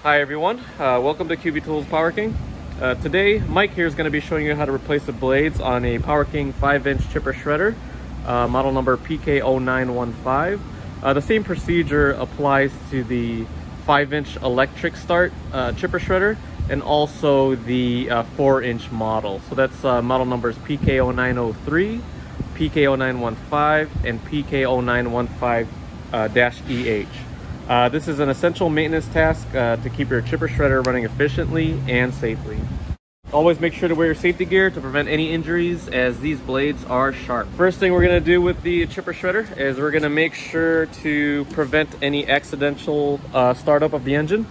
Hi everyone, welcome to QB Tools Power King. Today Mike here is going to be showing you how to replace the blades on a Power King 5-inch chipper shredder, model number PK0903. The same procedure applies to the 5-inch electric start chipper shredder and also the 4-inch model. So that's model numbers PK0903, PK0915, and PK0915-EH. This is an essential maintenance task to keep your chipper shredder running efficiently and safely. Always make sure to wear your safety gear to prevent any injuries, as these blades are sharp. First thing we're going to do with the chipper shredder is we're going to make sure to prevent any accidental startup of the engine.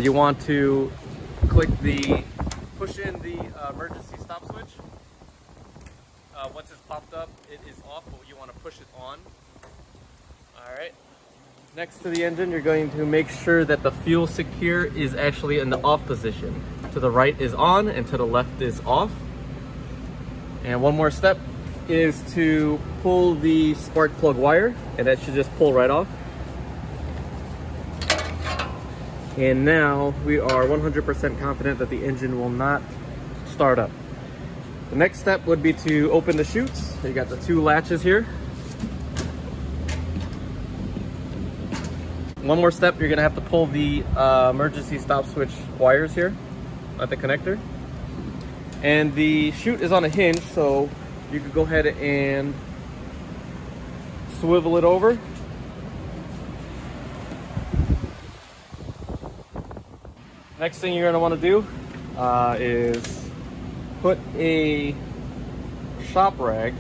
You want to push in the emergency stop switch. Once it's popped up, it is off, but you want to push it on. Alright. Next to the engine, you're going to make sure that the fuel secure is actually in the off position. To the right is on and to the left is off. And one more step is to pull the spark plug wire, and that should just pull right off. And now we are 100% confident that the engine will not start up. The next step would be to open the chutes. You got the two latches here. One more step, you're gonna have to pull the emergency stop switch wires here at the connector. And the chute is on a hinge, so you could go ahead and swivel it over. Next thing you're gonna wanna do is put a shop rag.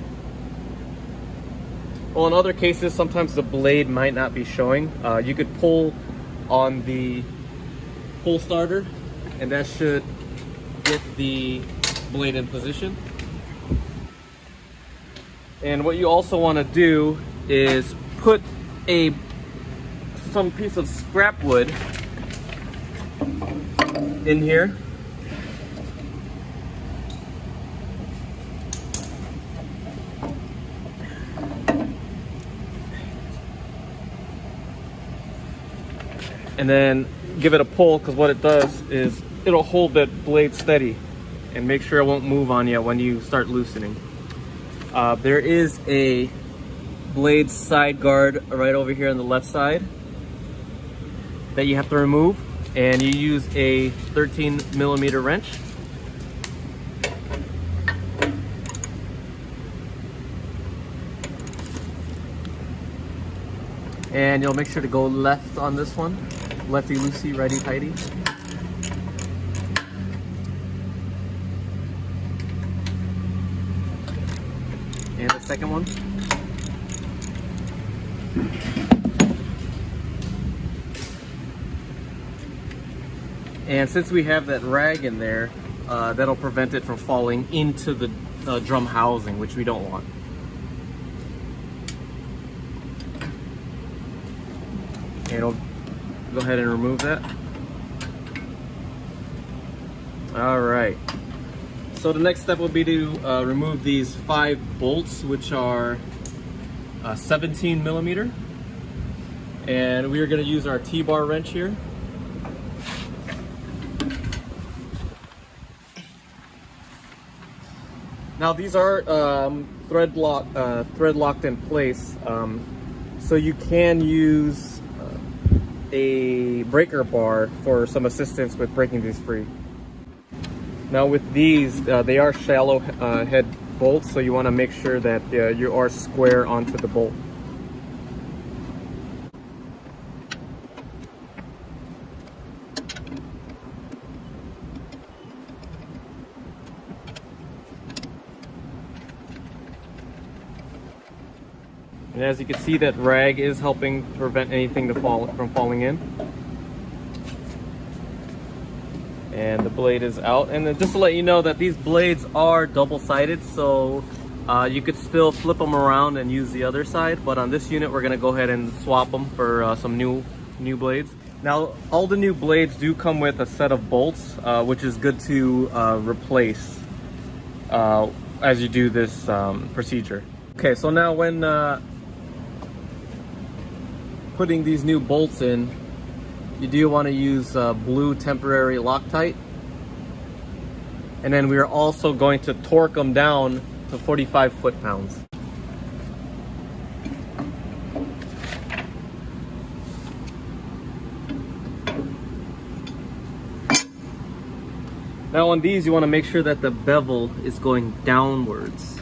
Well, in other cases, sometimes the blade might not be showing. You could pull on the pull starter, and that should get the blade in position. And what you also want to do is put some piece of scrap wood in here. And then give it a pull, because what it does is it'll hold that blade steady and make sure it won't move on you when you start loosening. There is a blade side guard right over here on the left side that you have to remove, and you use a 13mm wrench. And you'll make sure to go left on this one. Lefty loosey, righty tighty. And the second one. And since we have that rag in there, that'll prevent it from falling into the drum housing, which we don't want. And I'll go ahead and remove that. All right. So the next step will be to remove these 5 bolts, which are 17mm. And we are going to use our T-bar wrench here. Now these are thread locked in place, so you can use a breaker bar for some assistance with breaking these free. Now with these, they are shallow head bolts, so you want to make sure that you are square onto the bolt. And as you can see, that rag is helping prevent anything from falling in. And the blade is out. And then just to let you know that these blades are double-sided, so you could still flip them around and use the other side. But on this unit, we're going to go ahead and swap them for some new blades. Now, all the new blades do come with a set of bolts, which is good to replace as you do this procedure. Okay, so now when putting these new bolts in, you do want to use blue temporary Loctite. And then we are also going to torque them down to 45 foot-pounds. Now on these, you want to make sure that the bevel is going downwards.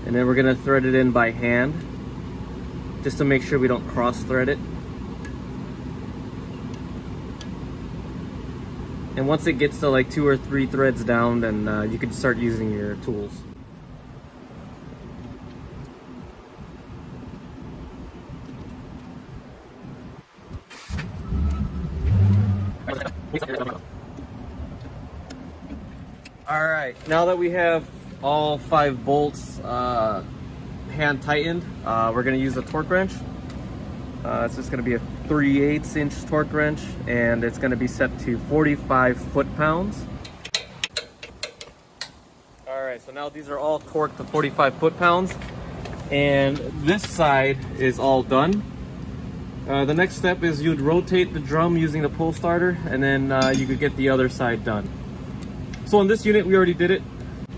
And then we're going to thread it in by hand, just to make sure we don't cross thread it. And once it gets to like 2 or 3 threads down, then you can start using your tools. All right, now that we have all 5 bolts hand tightened, we're going to use a torque wrench. It's just going to be a 3/8 inch torque wrench, and it's going to be set to 45 foot-pounds. All right, so now these are all torqued to 45 foot-pounds, and this side is all done. The next step is you'd rotate the drum using the pull starter, and then you could get the other side done. So on this unit, we already did it.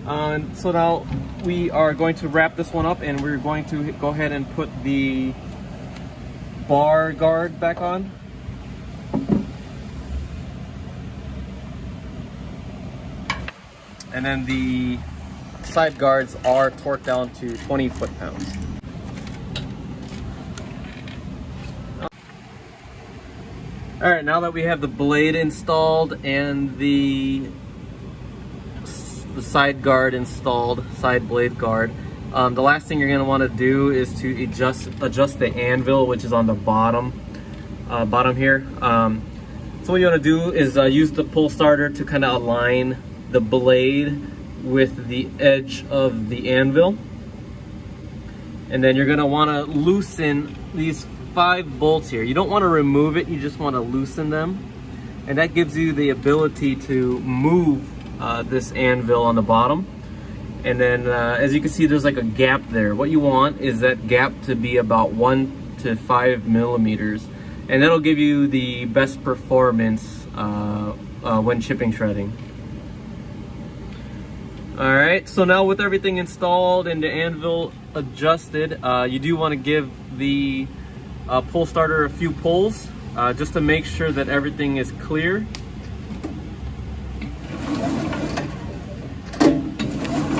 So now we are going to wrap this one up, and we're going to go ahead and put the bar guard back on. And then the side guards are torqued down to 20 foot-pounds. All right, now that we have the blade installed and the side guard installed, side blade guard, the last thing you're going to want to do is to adjust the anvil, which is on the bottom here. So what you want to do is use the pull starter to kind of align the blade with the edge of the anvil, and then you're going to want to loosen these 5 bolts here. You don't want to remove it, you just want to loosen them, and that gives you the ability to move this anvil on the bottom. And then as you can see, there's like a gap there. What you want is that gap to be about 1 to 5 millimeters, and that'll give you the best performance when chipping shredding. All right, so now with everything installed and the anvil adjusted, you do want to give the pull starter a few pulls just to make sure that everything is clear.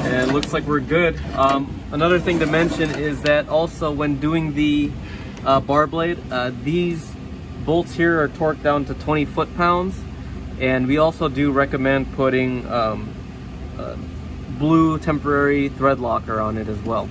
And it looks like we're good. Another thing to mention is that also when doing the bar blade, these bolts here are torqued down to 20 foot-pounds, and we also do recommend putting blue temporary thread locker on it as well.